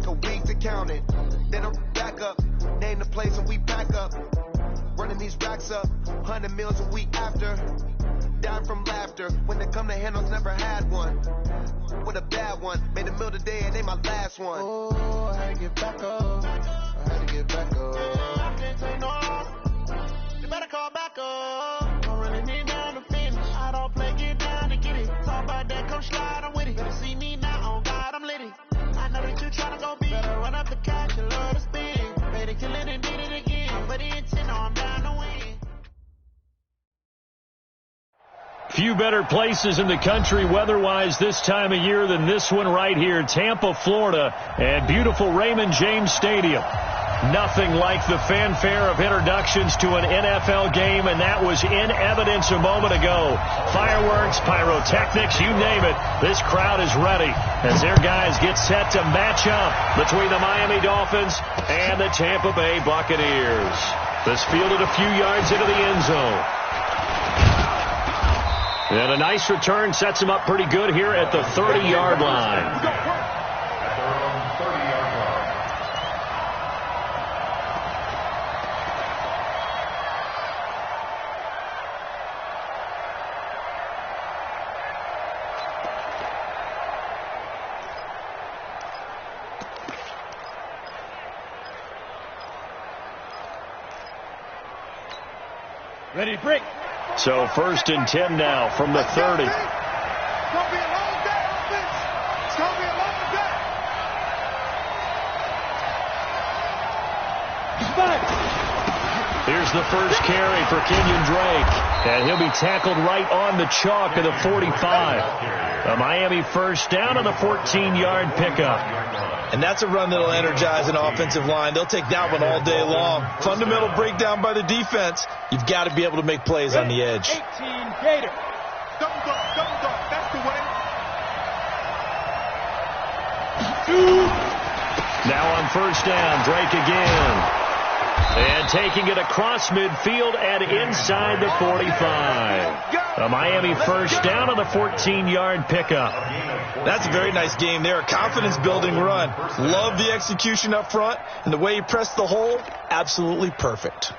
take a week to count it. Then I'm back up, name the place and we pack up. Running these racks up, 100 meals a week after. Dying from laughter, when they come to handles, never had one. With a bad one, made a meal today and they my last one. Oh, I had to get back up, I had to get back up. I can't say no, you better call back up. Don't really need down to finish, I don't play, get down to get it. Talk about that, come slide, I'm with it. Better see me now, on God, I'm litty. I know that you tryna go big, better run up the cash, you love to spin. Better kill it and did it again, but the intent, I'm down to win. Few better places in the country weather-wise this time of year than this one right here, Tampa, Florida, at beautiful Raymond James Stadium. Nothing like the fanfare of introductions to an NFL game, and that was in evidence a moment ago. Fireworks, pyrotechnics, you name it. This crowd is ready as their guys get set to match up between the Miami Dolphins and the Tampa Bay Buccaneers. This fielded a few yards into the end zone. And a nice return sets him up pretty good here at the 30-yard line. Ready to break. So 1st and 10 now from the 30. It's going to be a long day, offense. It's going to be a long day. Here's the first carry for Kenyon Drake. And he'll be tackled right on the chalk of the 45. A Miami first down on the 14-yard pickup. And that's a run that'll energize an offensive line. They'll take that one all day long. Fundamental breakdown by the defense. You've got to be able to make plays on the edge. 18 Gator. Double dog. That's the way. Now on first down, Drake again. And taking it across midfield and inside the 45. A Miami first down on the 14-yard pickup. That's a very nice game there. A confidence-building run. Love the execution up front. And the way he pressed the hole, absolutely perfect.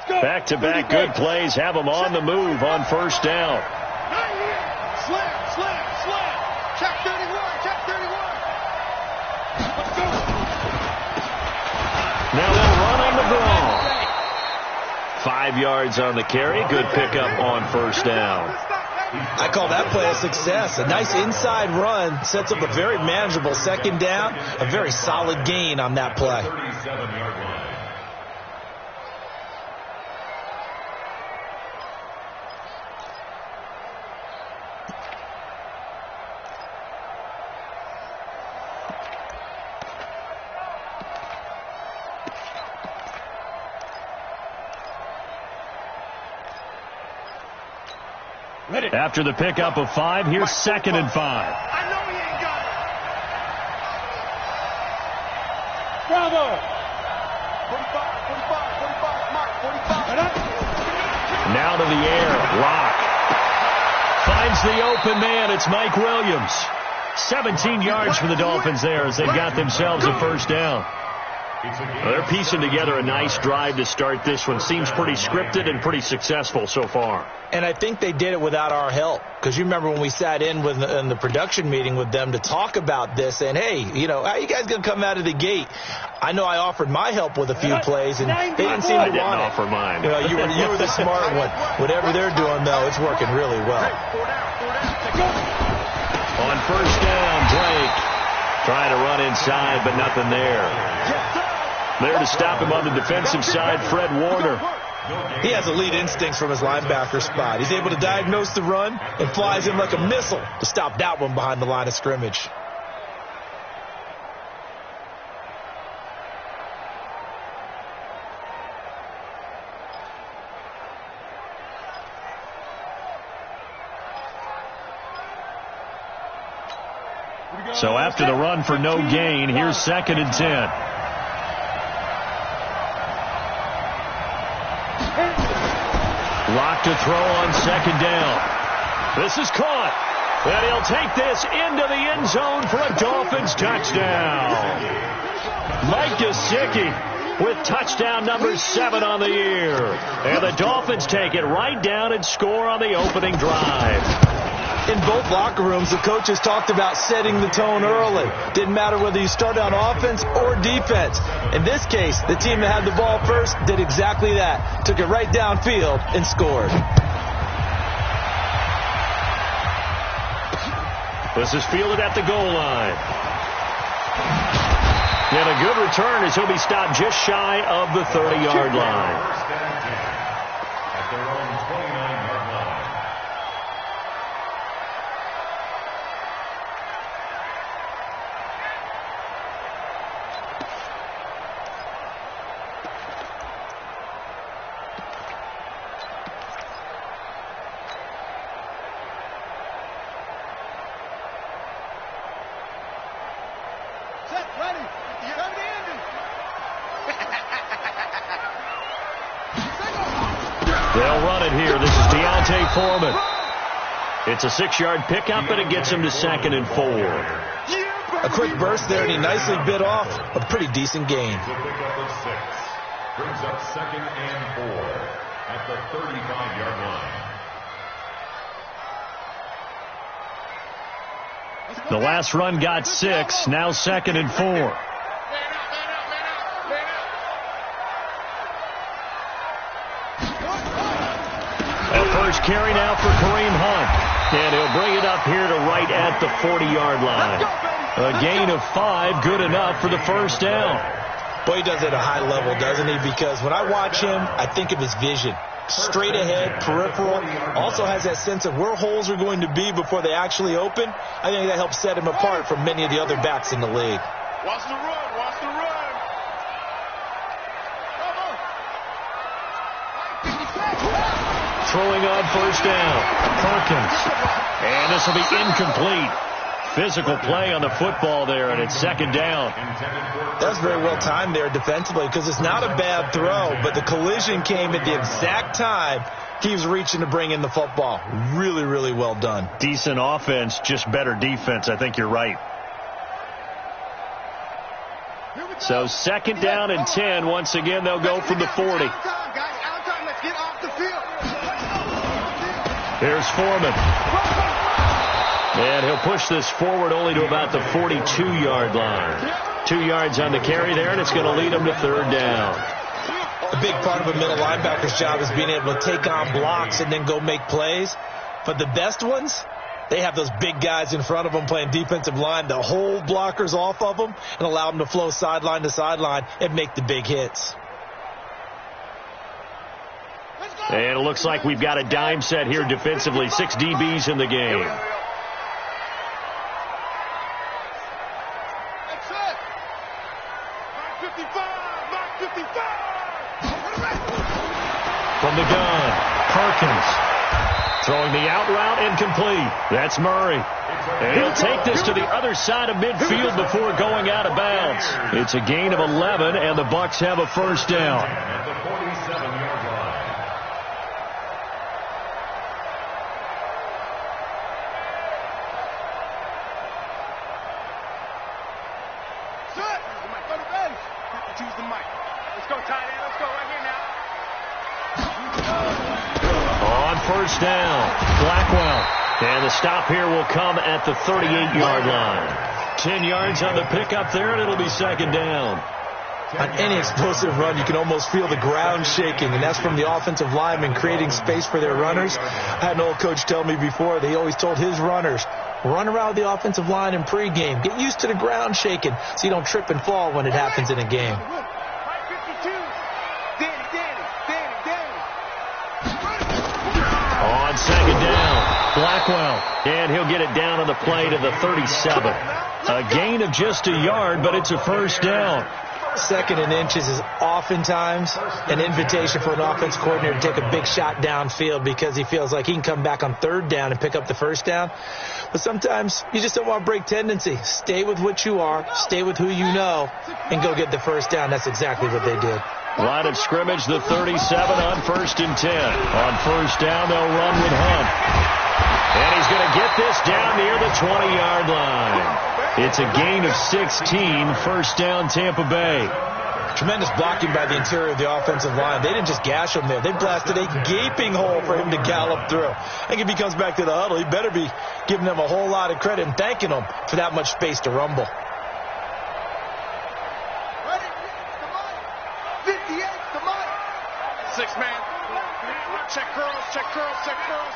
Back-to-back good plays have them on the move on first down. Slam. Check 31. Let's go. Now they'll run on the draw. 5 yards on the carry. Good pickup on first down. I call that play a success. A nice inside run sets up a very manageable second down. A very solid gain on that play. After the pickup of 5, here's 2nd and 5. I know he ain't got it. Bravo. 45. Mark, 45. Now to the air. Lock. Finds the open man. It's Mike Williams. 17 yards for the Dolphins there as they've got themselves a first down. Well, they're piecing together a nice drive to start this one. Seems pretty scripted and pretty successful so far. And I think they did it without our help. Because you remember when we sat in the production meeting with them to talk about this, and hey, how you guys going to come out of the gate? I know I offered my help with a few plays, and they didn't seem to want it. I didn't offer mine. You were the smart one. Whatever they're doing, though, it's working really well. On first down, Drake trying to run inside, but nothing there. There to stop him on the defensive side, Fred Warner. He has elite instincts from his linebacker spot. He's able to diagnose the run and flies in like a missile to stop that one behind the line of scrimmage. So after the run for no gain, here's 2nd and 10. clock to throw on second down. This is caught. And he'll take this into the end zone for a Dolphins touchdown. Mike Gesicki with touchdown number 7 on the year. And the Dolphins take it right down and score on the opening drive. In both locker rooms, the coaches talked about setting the tone early. Didn't matter whether you start on offense or defense. In this case, the team that had the ball first did exactly that. Took it right downfield and scored. This is fielded at the goal line. And a good return as he'll be stopped just shy of the 30-yard line. They'll run it here. This is Deontay Foreman. It's a 6-yard pickup, and it gets him to 2nd and 4. A quick burst there, and he nicely bit off a pretty decent gain. Brings up 2nd and 4 at the 35-yard line. The last run got 6. Now 2nd and 4. First carry now for Kareem Hunt. And he'll bring it up here to right at the 40-yard line. A gain of 5, good enough for the first down. Boy, he does it at a high level, doesn't he? Because when I watch him, I think of his vision. Straight ahead, peripheral. Also has that sense of where holes are going to be before they actually open. I think that helps set him apart from many of the other backs in the league. Watch the run. Watch the run. Throwing on first down. Perkins. And this will be incomplete. Physical play on the football there, and it's 2nd down. That's very well timed there defensively because it's not a bad throw, but the collision came at the exact time he was reaching to bring in the football. Really, really well done. Decent offense, just better defense. I think you're right. So 2nd down and 10. Once again, they'll go from the 40. Here's Foreman. And he'll push this forward only to about the 42-yard line. 2 yards on the carry there, and it's going to lead him to 3rd down. A big part of a middle linebacker's job is being able to take on blocks and then go make plays. But the best ones, they have those big guys in front of them playing defensive line to hold blockers off of them and allow them to flow sideline to sideline and make the big hits. And it looks like we've got a dime set here defensively. 6 DBs in the game. That's it. Mark 55. Mark 55. From the gun, Perkins. Throwing the out route incomplete. That's Murray. And he'll take this to the other side of midfield before going out of bounds. It's a gain of 11, and the Bucs have a first down. At the 47-yard line. Choose the mic. Let's go, tight end. Let's go right here now. On first down, Blackwell. And the stop here will come at the 38-yard line. 10 yards on the pickup there, and it'll be 2nd down. On any explosive run, you can almost feel the ground shaking, and that's from the offensive linemen creating space for their runners. I had an old coach tell me before, they always told his runners, run around the offensive line in pregame. Get used to the ground shaking so you don't trip and fall when it happens in a game. On 2nd down, Blackwell. And he'll get it down on the play to the 37. A gain of just a yard, but it's a first down. 2nd and inches is oftentimes an invitation for an offense coordinator to take a big shot downfield because he feels like he can come back on 3rd down and pick up the first down. But sometimes you just don't want to break tendency. Stay with what you are, stay with who you know, and go get the first down. That's exactly what they did. Line of scrimmage, the 37 on 1st and 10. On 1st down, they'll run with Hunt. And he's going to get this down near the 20-yard line. It's a gain of 16, 1st down Tampa Bay. Tremendous blocking by the interior of the offensive line. They didn't just gash him there. They blasted a gaping hole for him to gallop through. I think if he comes back to the huddle, he better be giving them a whole lot of credit and thanking them for that much space to rumble. 6-man. Check curls, check curls, check curls.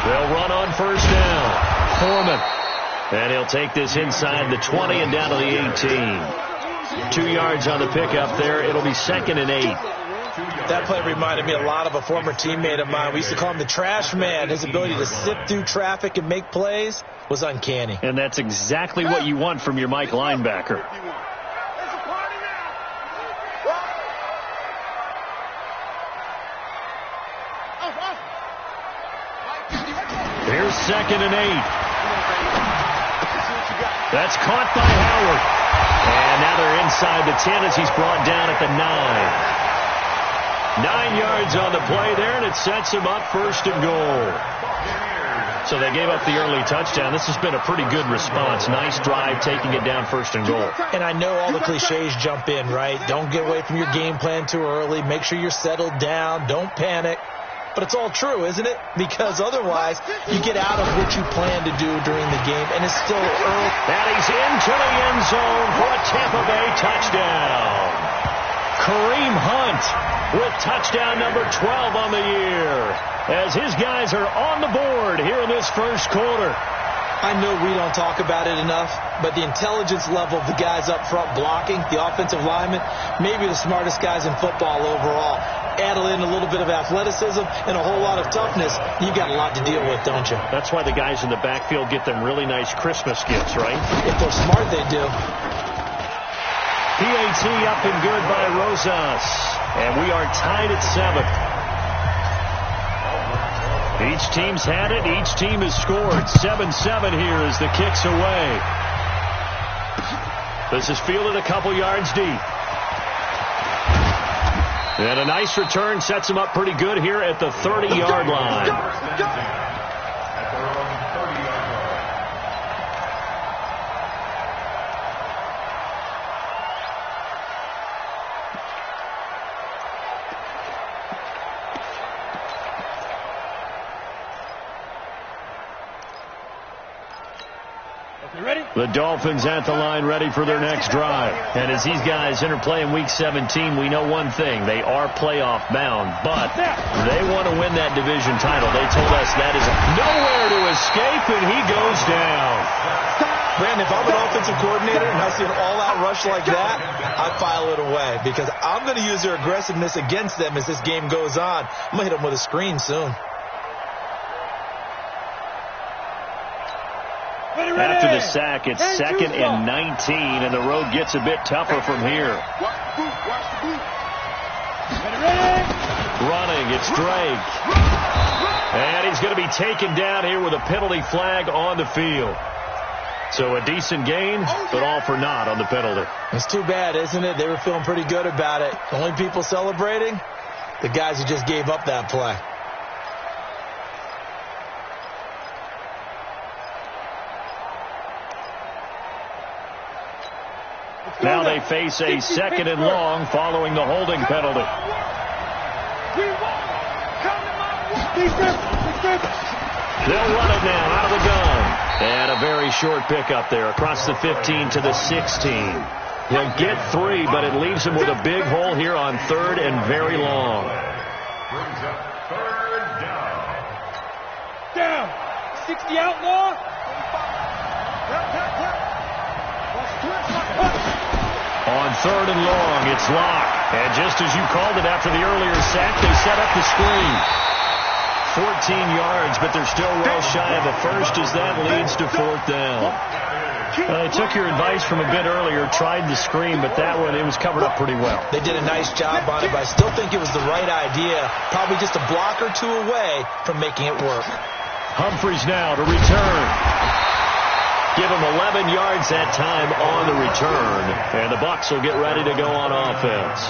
They'll run on 1st down. Foreman. And he'll take this inside the 20 and down to the 18. 2 yards on the pickup there. It'll be 2nd and 8. That play reminded me a lot of a former teammate of mine. We used to call him the trash man. His ability to sift through traffic and make plays was uncanny. And that's exactly what you want from your Mike linebacker. Here's 2nd and 8. That's caught by Howard. And now they're inside the 10 as he's brought down at the 9. 9 yards on the play there, and it sets him up 1st and goal. So they gave up the early touchdown. This has been a pretty good response. Nice drive, taking it down 1st and goal. And I know all the cliches jump in, right? Don't get away from your game plan too early. Make sure you're settled down. Don't panic. But it's all true, isn't it? Because otherwise, you get out of what you plan to do during the game, and it's still early. And he's into the end zone for a Tampa Bay touchdown. Kareem Hunt with touchdown number 12 on the year, as his guys are on the board here in this 1st quarter. I know we don't talk about it enough, but the intelligence level of the guys up front blocking, the offensive linemen, maybe the smartest guys in football overall. Add in a little bit of athleticism and a whole lot of toughness, you got a lot to deal with, don't you? That's why the guys in the backfield get them really nice Christmas gifts, right? If they're smart, they do. PAT up and good by Rosas. And we are tied at 7. Each team's had it. Each team has scored. 7-7 here as the kick's away. This is fielded a couple yards deep. And a nice return sets him up pretty good here at the 30-yard line. The Dolphins at the line ready for their next drive. And as these guys interplay in Week 17, we know one thing. They are playoff bound, but they want to win that division title. They told us that is nowhere to escape, and he goes down. Brandon, if I'm an offensive coordinator and I see an all-out rush like that, I file it away because I'm going to use their aggressiveness against them as this game goes on. I'm going to hit them with a screen soon. After the sack, it's 2nd and 19, and the road gets a bit tougher from here. Running, it's Drake. And he's going to be taken down here with a penalty flag on the field. So a decent gain, but all for naught on the penalty. It's too bad, isn't it? They were feeling pretty good about it. The only people celebrating, the guys who just gave up that play. Now they face a 2nd and long following the holding penalty. They'll run it now out of the gun. And a very short pickup there across the 15 to the 16. He'll get 3, but it leaves him with a big hole here on 3rd and very long. Brings up 3rd down. Down. 60 outlaw. On 3rd and long, it's Locke. And just as you called it after the earlier sack, they set up the screen. 14 yards, but they're still well shy of a first as that leads to 4th down. I took your advice from a bit earlier, tried the screen, but that one, it was covered up pretty well. They did a nice job on it, but I still think it was the right idea. Probably just a block or two away from making it work. Humphreys now to return. Give him 11 yards that time on the return. And the Bucs will get ready to go on offense.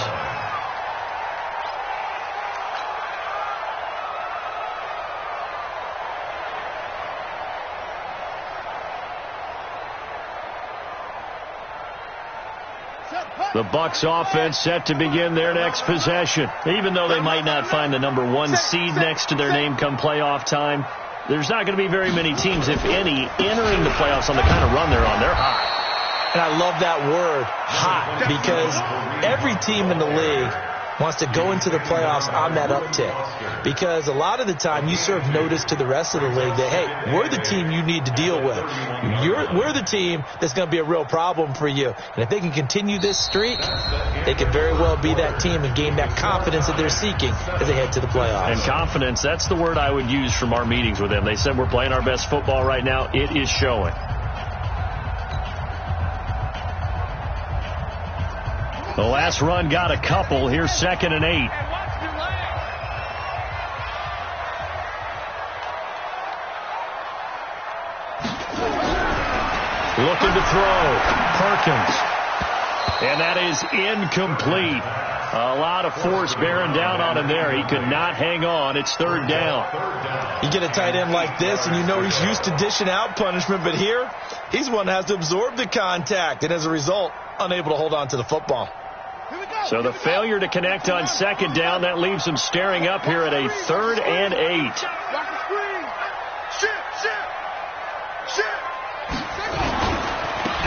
The Bucs offense set to begin their next possession. Even though they might not find the number 1 seed next to their name come playoff time, there's not going to be very many teams, if any, entering the playoffs on the kind of run they're on. They're hot. And I love that word, hot, because every team in the league wants to go into the playoffs on that uptick. Because a lot of the time you serve notice to the rest of the league that, hey, we're the team you need to deal with. We're the team that's going to be a real problem for you. And if they can continue this streak, they could very well be that team and gain that confidence that they're seeking as they head to the playoffs. And confidence, that's the word I would use from our meetings with them. They said we're playing our best football right now. It is showing. The last run got a couple. Here's 2nd and 8. Looking to throw. Perkins. And that is incomplete. A lot of force bearing down on him there. He could not hang on. It's 3rd down. You get a tight end like this, and you know he's used to dishing out punishment, but here, he's one that has to absorb the contact, and as a result, unable to hold on to the football. So the failure to connect on 2nd down, that leaves him staring up here at a 3rd and 8.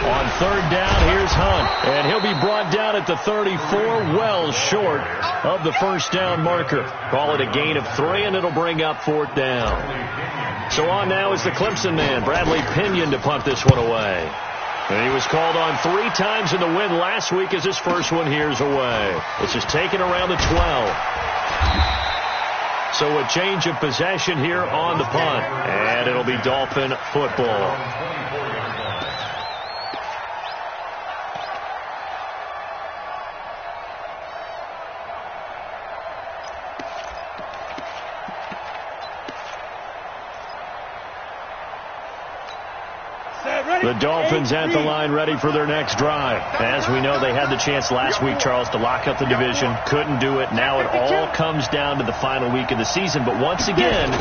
On 3rd down, here's Hunt. And he'll be brought down at the 34, well short of the 1st down marker. Call it a gain of 3, and it'll bring up 4th down. So on now is the Clemson man, Bradley Pinion, to punt this one away. And he was called on 3 times in the win last week as his first one here's away. This is taken around the 12. So a change of possession here on the punt. And it'll be Dolphin football. The Dolphins at the line ready for their next drive. As we know, they had the chance last week, Charles, to lock up the division. Couldn't do it. Now it all comes down to the final week of the season. But once again,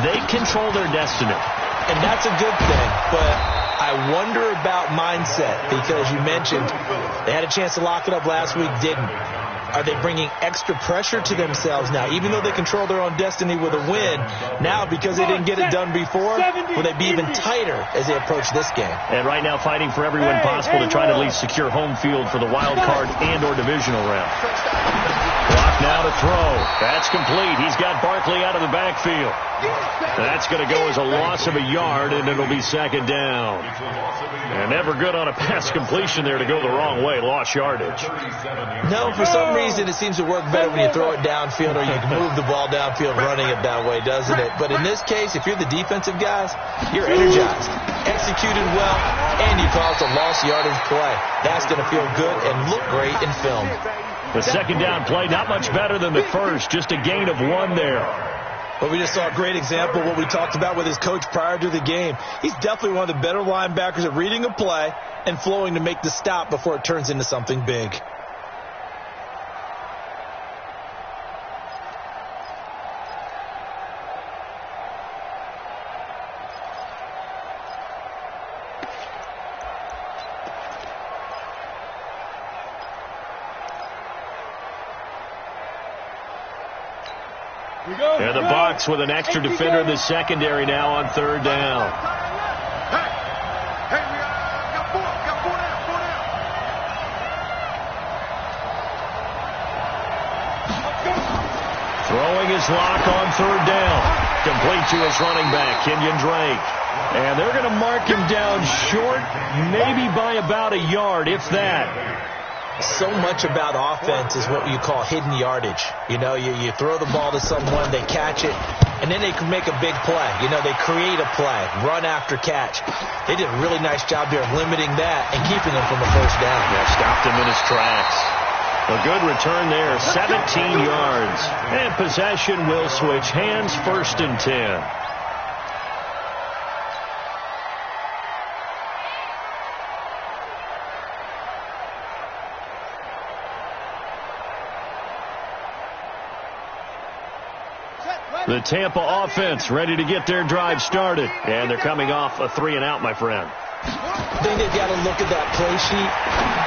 they control their destiny. And that's a good thing. But I wonder about mindset, because you mentioned they had a chance to lock it up last week, didn't. Are they bringing extra pressure to themselves now? Even though they control their own destiny with a win, now because they didn't get it done before, will they be even tighter as they approach this game? And right now fighting for every win possible to try to at least secure home field for the wild card and or divisional round. Clock now to throw. That's complete. He's got Barkley out of the backfield. That's going to go as a loss of a yard, and it'll be 2nd down. And never good on a pass completion there to go the wrong way. Lost yardage. No, for some reason it seems to work better when you throw it downfield or you can move the ball downfield running it that way, doesn't it? But in this case, if you're the defensive guys, you're energized, executed well, and you caused a lost yardage play. That's going to feel good and look great in film. The 2nd down play, not much better than the first, just a gain of 1 there. But we just saw a great example of what we talked about with his coach prior to the game. He's definitely one of the better linebackers at reading a play and flowing to make the stop before it turns into something big. And the Bucs with an extra defender in the secondary now on 3rd down. Hey, we got 4 down. Throwing his lock on 3rd down. Complete to his running back, Kenyon Drake. And they're going to mark him down short, maybe by about a yard, if that. So much about offense is what you call hidden yardage. You know, you throw the ball to someone, they catch it, and then they can make a big play. You know, they create a play, run after catch. They did a really nice job there of limiting that and keeping him from a 1st down. Yeah, stopped him in his tracks. A good return there, 17 yards. And possession will switch hands, 1st and 10. The Tampa offense ready to get their drive started. And they're coming off a 3-and-out, my friend. I think they've got to look at that play sheet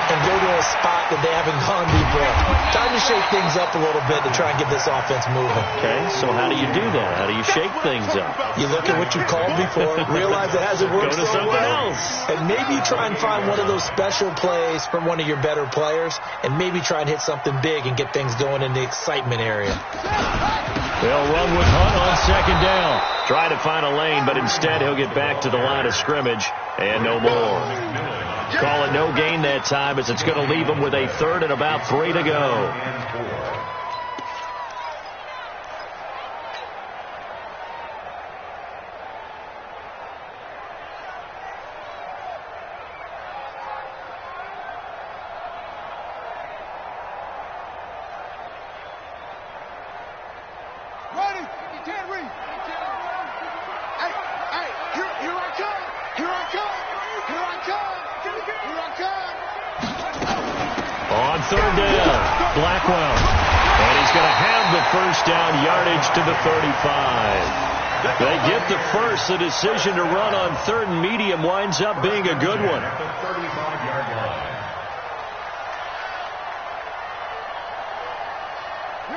and go to a spot that they haven't gone before. Time to shake things up a little bit to try and get this offense moving. Okay, so how do you do that? How do you shake things up? You look at what you called before, realize it hasn't worked Go to something else. And maybe try and find one of those special plays from one of your better players, and maybe try and hit something big and get things going in the excitement area. They'll run with Hunt on 2nd down. Try to find a lane, but instead he'll get back to the line of scrimmage and no more. Call it no gain that time as it's going to leave him with a 3rd and about 3 to go. On 3rd down, Blackwell. And he's going to have the 1st down yardage to the 35. They get the first. The decision to run on 3rd and medium winds up being a good one.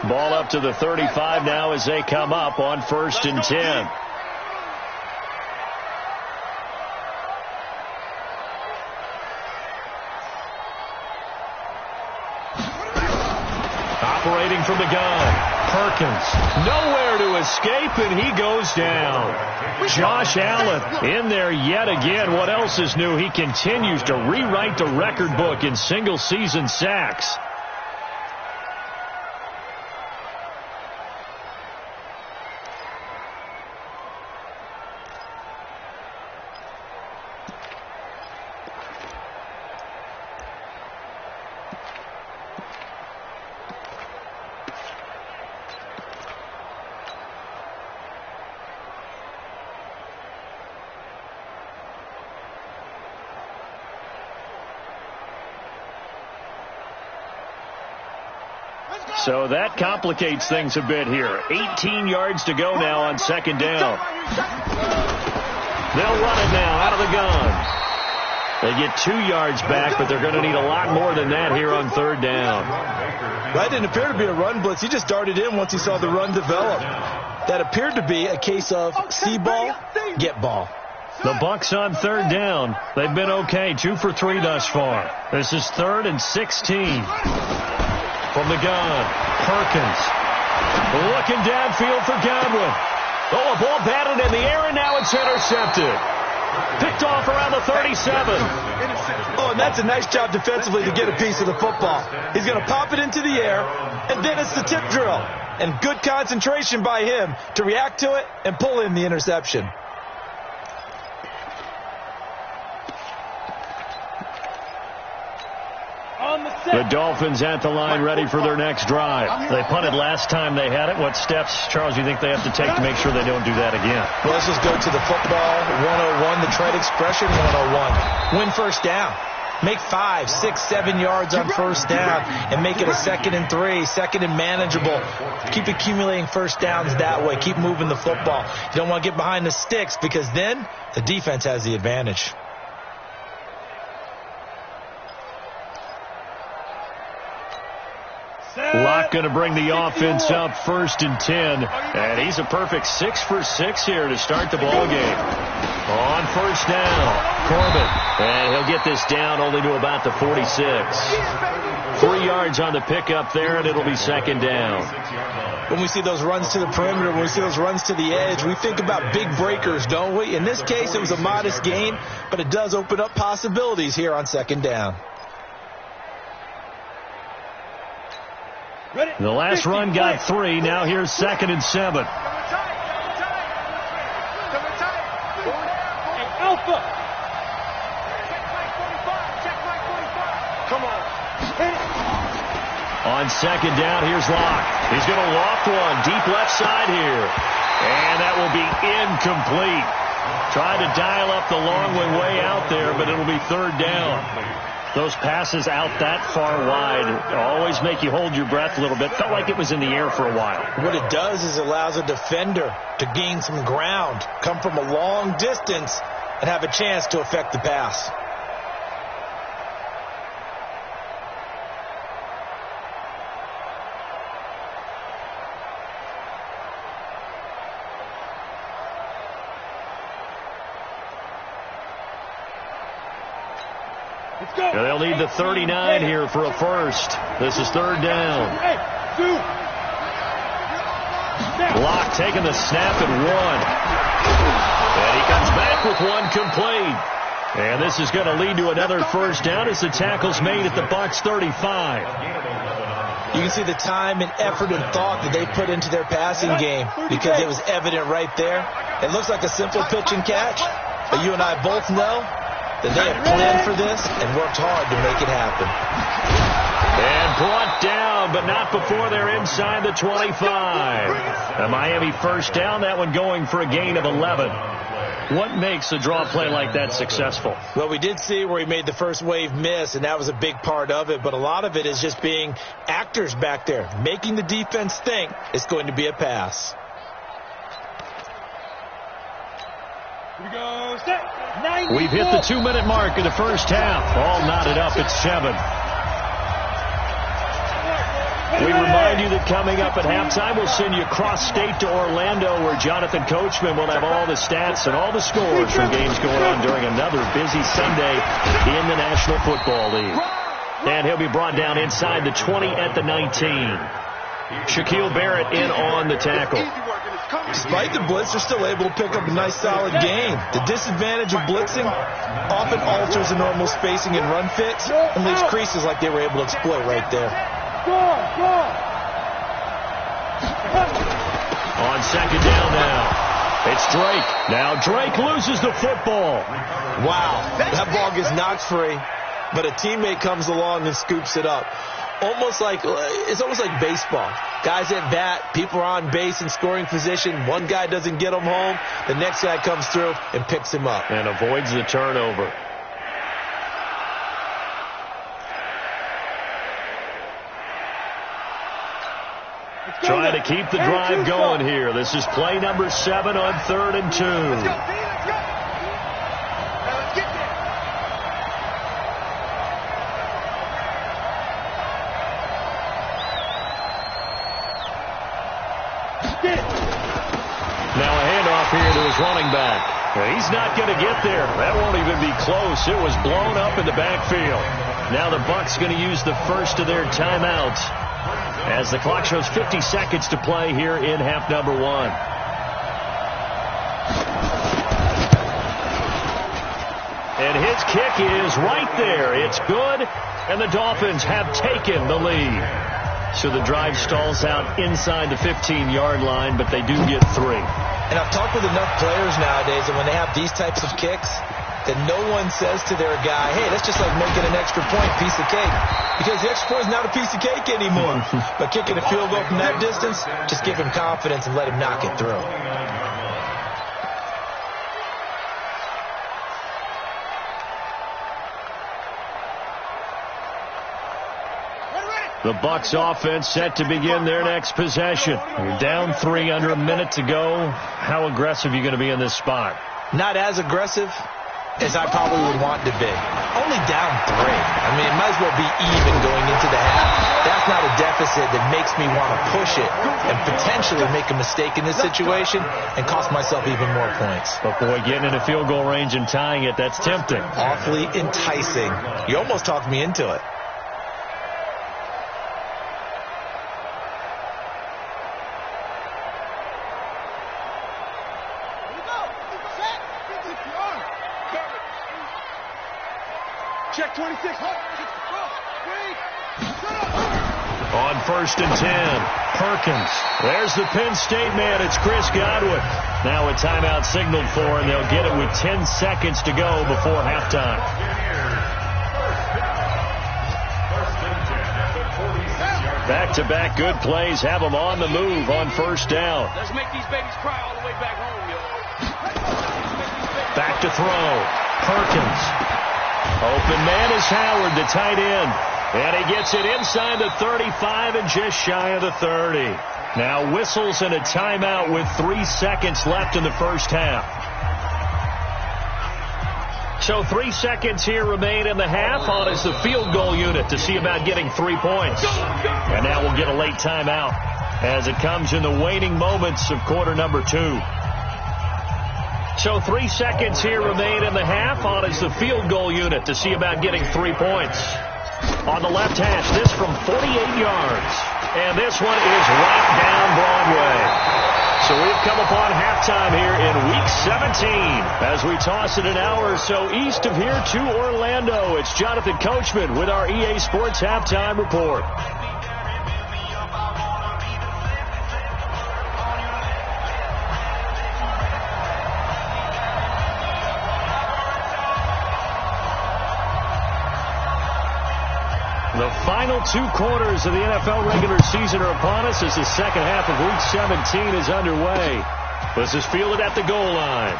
Ball up to the 35 now as they come up on 1st and 10. Operating from the gun, Perkins, nowhere to escape, and he goes down. Josh Allen in there yet again. What else is new? He continues to rewrite the record book in single-season sacks. So that complicates things a bit here. 18 yards to go now on 2nd down. They'll run it now out of the gun. They get 2 yards back, but they're going to need a lot more than that here on 3rd down. That didn't appear to be a run blitz. He just darted in once he saw the run develop. That appeared to be a case of see ball, get ball. The Bucs on 3rd down. They've been okay, 2 for 3 thus far. This is 3rd and 16. From the gun, Perkins. Looking downfield for Godwin. Oh, a ball batted in the air, and now it's intercepted. Picked off around the 37. Oh, and that's a nice job defensively to get a piece of the football. He's going to pop it into the air, and then it's the tip drill. And good concentration by him to react to it and pull in the interception. The Dolphins at the line ready for their next drive. They punted last time they had it. What steps, Charles, do you think they have to take to make sure they don't do that again? Well, let's just go to the football 101, the trade expression 101. Win 1st down. Make 5, 6, 7 yards on 1st down and make it a 2nd and 3, 2nd and manageable. Keep accumulating 1st downs that way. Keep moving the football. You don't want to get behind the sticks because then the defense has the advantage. Locke going to bring the offense up 1st and 10. And he's a perfect 6 for 6 here to start the ball game. On 1st down, Corbin. And he'll get this down only to about the 46. 3 yards on the pickup there, and it'll be 2nd down. When we see those runs to the perimeter, when we see those runs to the edge, we think about big breakers, don't we? In this case, it was a modest gain, but it does open up possibilities here on 2nd down. The last run got 3. Now here's 2nd and 7. Alpha. Come on. On 2nd down, here's Locke. He's going to loft one deep left side here. And that will be incomplete. Tried to dial up the long one way out there, but it'll be 3rd down. Those passes out that far wide always make you hold your breath a little bit. Felt like it was in the air for a while. What it does is allows a defender to gain some ground, come from a long distance, and have a chance to affect the pass. They'll need the 39 here for a first. This is third down. Block taking the snap and one. And he comes back with one complete. And this is going to lead to another first down as the tackle's made at the Bucs 35. You can see the time and effort and thought that they put into their passing game because it was evident right there. It looks like a simple pitch and catch, but you and I both know that they have planned for this and worked hard to make it happen. And brought down, but not before they're inside the 25. A Miami first down, that one going for a gain of 11. What makes a draw play like that successful? Well, we did see where he made the first wave miss, and that was a big part of it, but a lot of it is just being actors back there, making the defense think it's going to be a pass. We've hit the 2-minute mark in the first half. All knotted up at 7. We remind you that coming up at halftime, we'll send you cross-state to Orlando, where Jonathan Coachman will have all the stats and all the scores from games going on during another busy Sunday in the National Football League. And he'll be brought down inside the 20 at the 19. Shaquille Barrett in on the tackle. Despite the blitz, they're still able to pick up a nice solid gain. The disadvantage of blitzing often alters the normal spacing and run fits and leaves creases like they were able to exploit right there. On second down now, it's Drake. Now Drake loses the football. Wow, that ball gets knocked free, but a teammate comes along and scoops it up. It's almost like baseball. Guys at bat, people are on base in scoring position. One guy doesn't get him home. The next guy comes through and picks him up. And avoids the turnover. Trying to keep the drive going here. This is play number 7 on 3rd and 2. Let's go. Now let's get there. Now a handoff here to his running back. He's not going to get there. That won't even be close. It was blown up in the backfield. Now the Bucs going to use the first of their timeouts as the clock shows 50 seconds to play here in half number 1. And his kick is right there. It's good, and the Dolphins have taken the lead. So the drive stalls out inside the 15-yard line, but they do get 3. And I've talked with enough players nowadays that when they have these types of kicks, that no one says to their guy, hey, that's just like making an extra point, piece of cake. Because the extra point is not a piece of cake anymore. But kicking a field goal from that distance, just give him confidence and let him knock it through. The Bucs offense set to begin their next possession. You're down 3 under a minute to go. How aggressive are you going to be in this spot? Not as aggressive as I probably would want to be. Only down 3. I mean, it might as well be even going into the half. That's not a deficit that makes me want to push it and potentially make a mistake in this situation and cost myself even more points. But boy, getting in a field goal range and tying it, that's tempting. Awfully enticing. You almost talked me into it. Check 26. On 1st and 10, Perkins. There's the Penn State man. It's Chris Godwin. Now a timeout signaled for, and they'll get it with 10 seconds to go before halftime. Back-to-back good plays have them on the move on 1st down. Let's make these babies cry all the way back home, yo. Back to throw. Perkins. Open man is Howard, the tight end. And he gets it inside the 35 and just shy of the 30. Now whistles and a timeout with 3 seconds left in the first half. So 3 seconds here remain in the half on as the field goal unit to see about getting 3 points. And now we'll get a late timeout as it comes in the waning moments of quarter number 2. So 3 seconds here remain in the half on as the field goal unit to see about getting 3 points. On the left hash, this from 48 yards. And this one is right down Broadway. So we've come upon halftime here in Week 17 as we toss it an hour or so east of here to Orlando. It's Jonathan Coachman with our EA Sports Halftime Report. The final 2 quarters of the NFL regular season are upon us as the second half of Week 17 is underway. This is fielded at the goal line.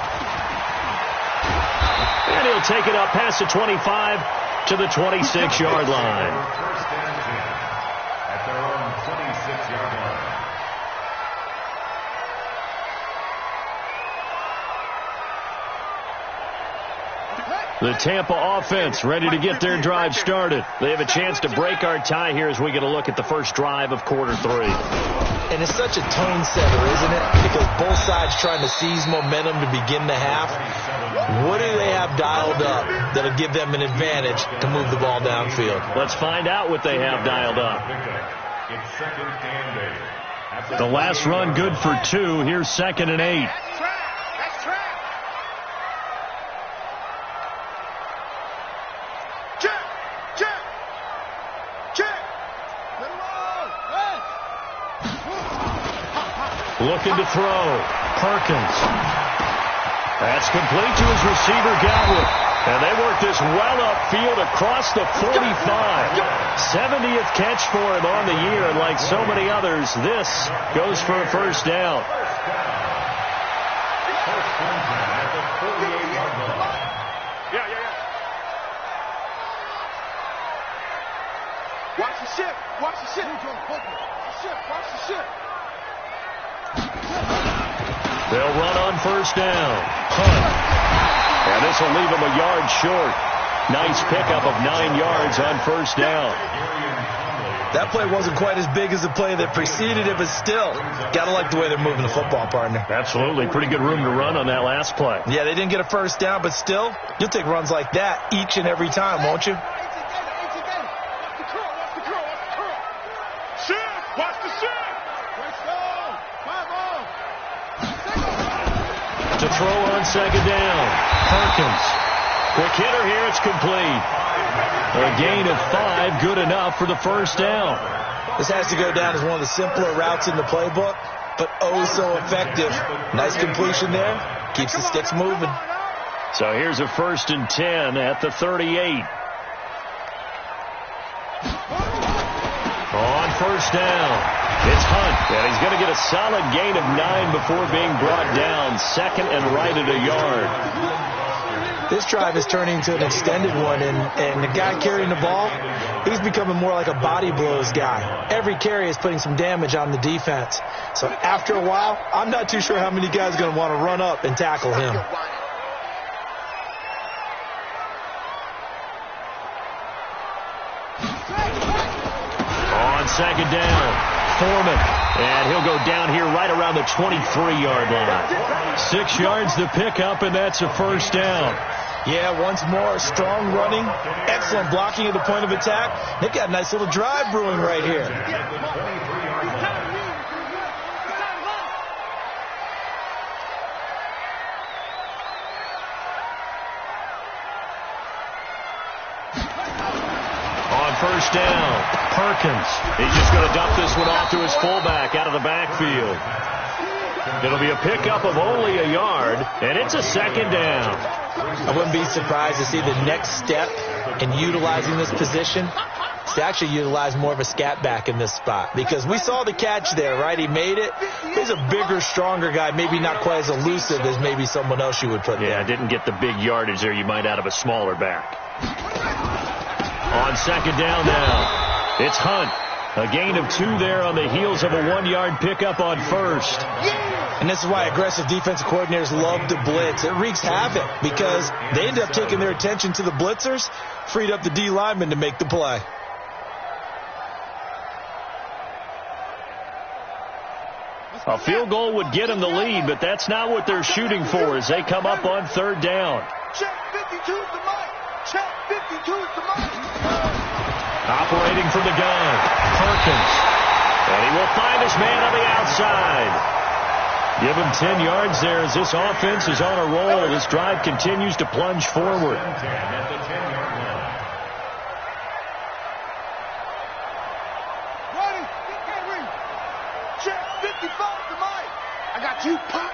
And he'll take it up past the 25 to the 26-yard line. First and 10 at their own 26-yard line. The Tampa offense ready to get their drive started. They have a chance to break our tie here as we get a look at the first drive of quarter 3. And it's such a tone setter, isn't it? Because both sides trying to seize momentum to begin the half. What do they have dialed up that'll give them an advantage to move the ball downfield? Let's find out what they have dialed up. It's second and 8. The last run good for 2. Here's 2nd and 8. Looking to throw. Perkins. That's complete to his receiver, Godwin. And they work this well upfield across the 45. 70th catch for him on the year. And like so many others, this goes for a first down. Watch the ship. Watch the ship. Watch the ship. They'll run on first down. Hunt. And this will leave him a yard short. Nice pickup of 9 yards on first down. That play wasn't quite as big as the play that preceded it, but still, gotta like the way they're moving the football, partner. Absolutely. Pretty good room to run on that last play. Yeah, they didn't get a first down, but still, you'll take runs like that each and every time, won't you? Watch the ship. To throw on second down. Perkins. Quick hitter here. It's complete. A gain of 5. Good enough for the first down. This has to go down as one of the simpler routes in the playbook, but oh so effective. Nice completion there. Keeps the sticks moving. So here's a 1st and 10 at the 38. On first down. It's Hunt, and he's going to get a solid gain of 9 before being brought down. 2nd and right at a yard. This drive is turning into an extended one, and the guy carrying the ball, he's becoming more like a body blows guy. Every carry is putting some damage on the defense. So after a while, I'm not too sure how many guys are going to want to run up and tackle him. On second down, Foreman. And he'll go down here right around the 23-yard line. 6 yards to pick up, and that's a first down. Yeah, once more, strong running, excellent blocking at the point of attack. They've got a nice little drive brewing right here. On first down, Perkins. He's just going to dump this one off to his fullback out of the backfield. It'll be a pickup of only a yard, and it's a second down. I wouldn't be surprised to see the next step in utilizing this position is to actually utilize more of a scat back in this spot, because we saw the catch there, right? He made it. He's a bigger, stronger guy, maybe not quite as elusive as maybe someone else you would put there. Yeah, didn't get the big yardage there you might out of a smaller back. On second down now, it's Hunt. A gain of 2 there on the heels of a 1-yard pickup on first. And this is why aggressive defensive coordinators love to blitz. It wreaks havoc because they end up taking their attention to the blitzers, freed up the D lineman to make the play. A field goal would get them the lead, but that's not what they're shooting for as they come up on third down. Check 52 to Mike. Check 52 to Mike. Operating from the gun, Perkins. And he will find his man on the outside. Give him 10 yards there as this offense is on a roll. This drive continues to plunge forward. Ready? Check 55 to Mike. I got you, Pop.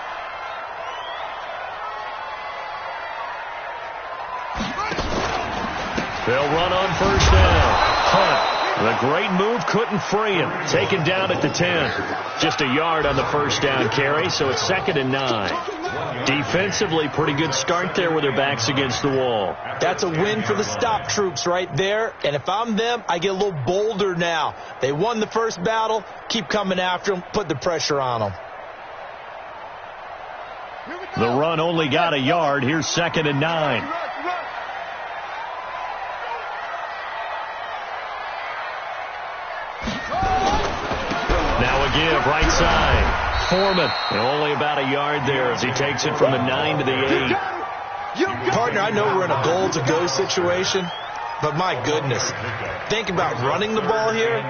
They'll run on first down. Hunt. The great move couldn't free him. Taken down at the 10. Just a yard on the first down carry, so it's 2nd and 9. Defensively, pretty good start there with their backs against the wall. That's a win for the stop troops right there. And if I'm them, I get a little bolder now. They won the first battle. Keep coming after them. Put the pressure on them. The run only got a yard. Here's 2nd and 9. Now a give, right side. Foreman, and only about a yard there as he takes it from the 9 to the 8. Partner, I know we're in a goal-to-go situation, but my goodness, think about running the ball here.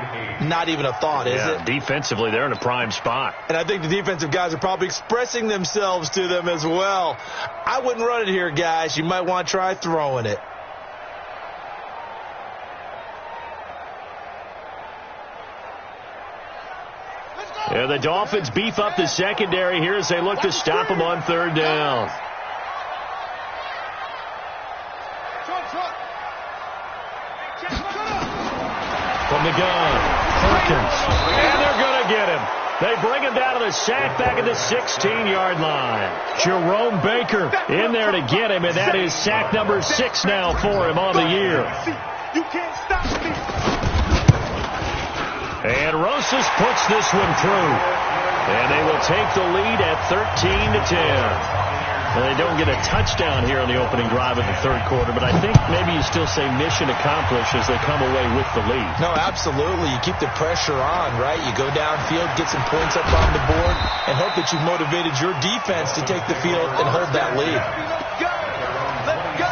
Not even a thought, is it? Defensively, they're in a prime spot. And I think the defensive guys are probably expressing themselves to them as well. I wouldn't run it here, guys. You might want to try throwing it. Yeah, the Dolphins beef up the secondary here as they look to stop them on third down. From the gun, Perkins. And they're going to get him. They bring him down to the sack back at the 16-yard line. Jerome Baker in there to get him, and that is sack number 6 now for him on the year. You can't stop me. And Rosas puts this one through. And they will take the lead at 13-10. And they don't get a touchdown here on the opening drive of the third quarter, but I think maybe you still say mission accomplished as they come away with the lead. No, absolutely. You keep the pressure on, right? You go downfield, get some points up on the board, and hope that you've motivated your defense to take the field and hold that lead. Let's go. Let's go.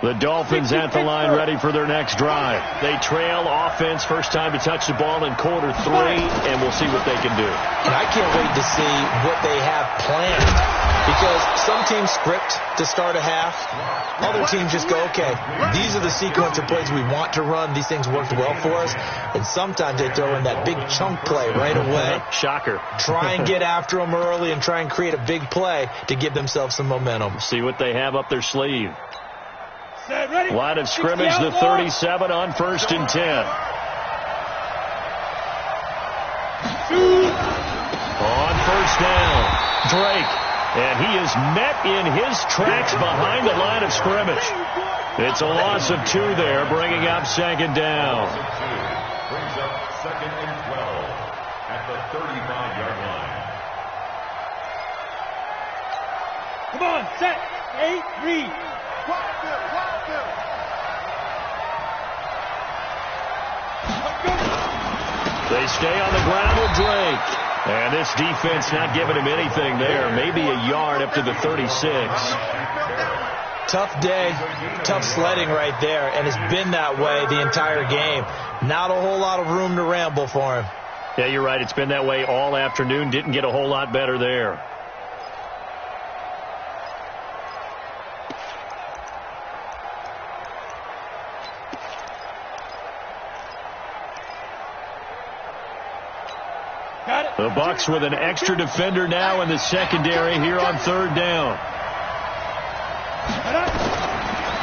The Dolphins at the line ready for their next drive. They trail offense, first time to touch the ball in quarter 3, and we'll see what they can do. And I can't wait to see what they have planned, because some teams script to start a half. Other teams just go, okay, these are the sequence of plays we want to run. These things worked well for us. And sometimes they throw in that big chunk play right away. Shocker. Try and get after them early and try and create a big play to give themselves some momentum. See what they have up their sleeve. Ready? Line of scrimmage, the 37 on 1st and 10. On first down, Drake. And he is met in his tracks behind the line of scrimmage. It's a loss of 2 there, bringing up 2nd down. Brings up 2nd and 12 at the 35-yard line. Come on, set, 8, read. They stay on the ground with Drake. And this defense not giving him anything there. Maybe a yard up to the 36. Tough day, tough sledding right there, and it's been that way the entire game. Not a whole lot of room to ramble for him. Yeah, you're right. It's been that way all afternoon. Didn't get a whole lot better there. The Bucs with an extra defender now in the secondary here on third down.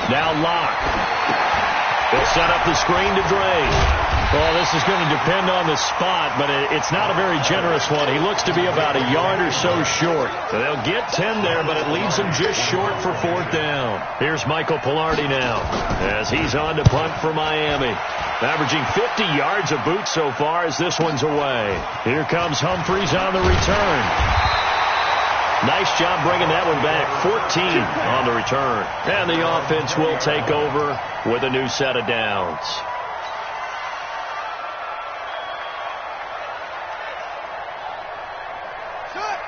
Now Locke. They'll set up the screen to Dre. Well, this is going to depend on the spot, but it's not a very generous one. He looks to be about a yard or so short. So they'll get 10 there, but it leaves him just short for fourth down. Here's Michael Pilardi now as he's on to punt for Miami. Averaging 50 yards a boot so far as this one's away. Here comes Humphries on the return. Nice job bringing that one back. 14 on the return. And the offense will take over with a new set of downs.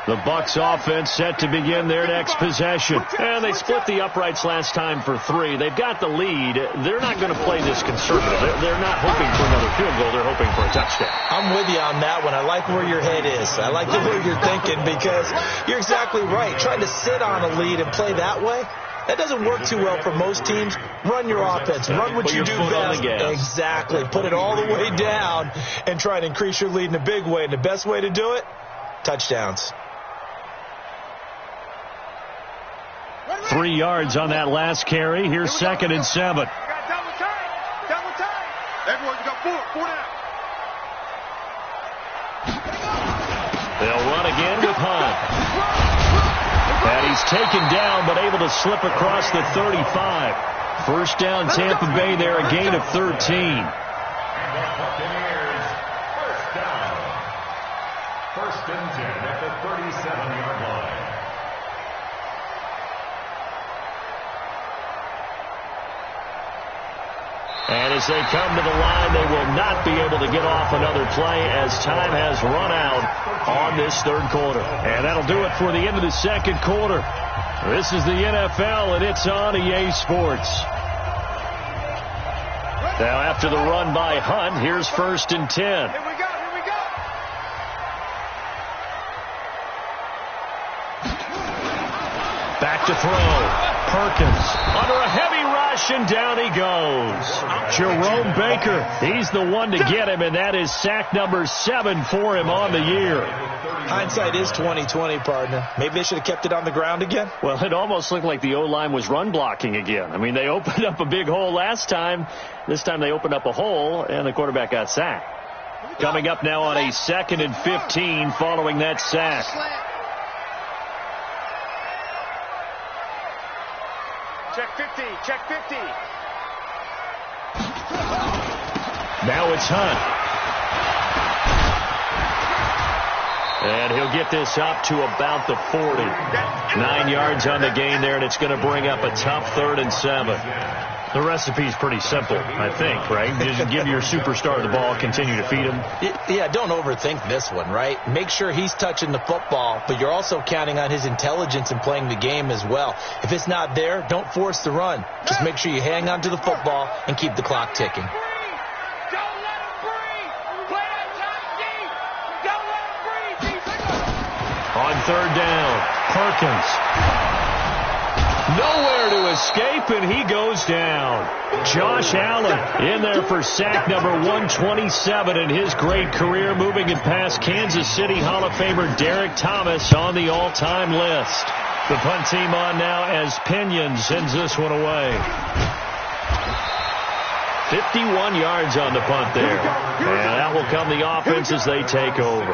The Bucs offense set to begin their next possession. And they split the uprights last time for 3. They've got the lead. They're not going to play this conservative. They're not hoping for another field goal. They're hoping for a touchdown. I'm with you on that one. I like where your head is. I like the way you're thinking because you're exactly right. Trying to sit on a lead and play that way, that doesn't work too well for most teams. Run your offense. Run what you do best. Exactly. Put it all the way down and try and increase your lead in a big way. And the best way to do it, touchdowns. 3 yards on that last carry. Here's 2nd and 7. Double time. Everyone, you got 4 down. They'll run again with Hunt. And he's taken down, but able to slip across the 35. First down, Tampa Bay there, a gain of 13. And the Buccaneers, first down. 1st and 10 at the 37-yard line. And as they come to the line, they will not be able to get off another play as time has run out on this third quarter. And that'll do it for the end of the second quarter. This is the NFL, and it's on EA Sports. Now, after the run by Hunt, here's 1st and 10. Here we go. Back to throw. Perkins under a heavy rush, and down he goes. Jerome Baker, he's the one to get him, and that is sack number 7 for him on the year. Hindsight is 20/20, partner. Maybe they should have kept it on the ground again. Well, it almost looked like the O-line was run blocking again. I mean, they opened up a big hole last time. This time they opened up a hole, and the quarterback got sacked. Coming up now on a 2nd and 15 following that sack. Check 50. Now it's Hunt. And he'll get this up to about the 40. 9 yards on the gain there, and it's going to bring up a tough 3rd and 7. The recipe's pretty simple, I think, right? Just give your superstar the ball, continue to feed him. Yeah, don't overthink this one, right? Make sure he's touching the football, but you're also counting on his intelligence in playing the game as well. If it's not there, don't force the run. Just make sure you hang on to the football and keep the clock ticking. Don't let him breathe. Play that time deep. Don't let him breathe. On 3rd down, Perkins. Nowhere to escape, and he goes down. Josh Allen in there for sack number 127 in his great career, moving it past Kansas City Hall of Famer Derek Thomas on the all-time list. The punt team on now as Pinion sends this one away. 51 yards on the punt there. And that will come the offense as they take over.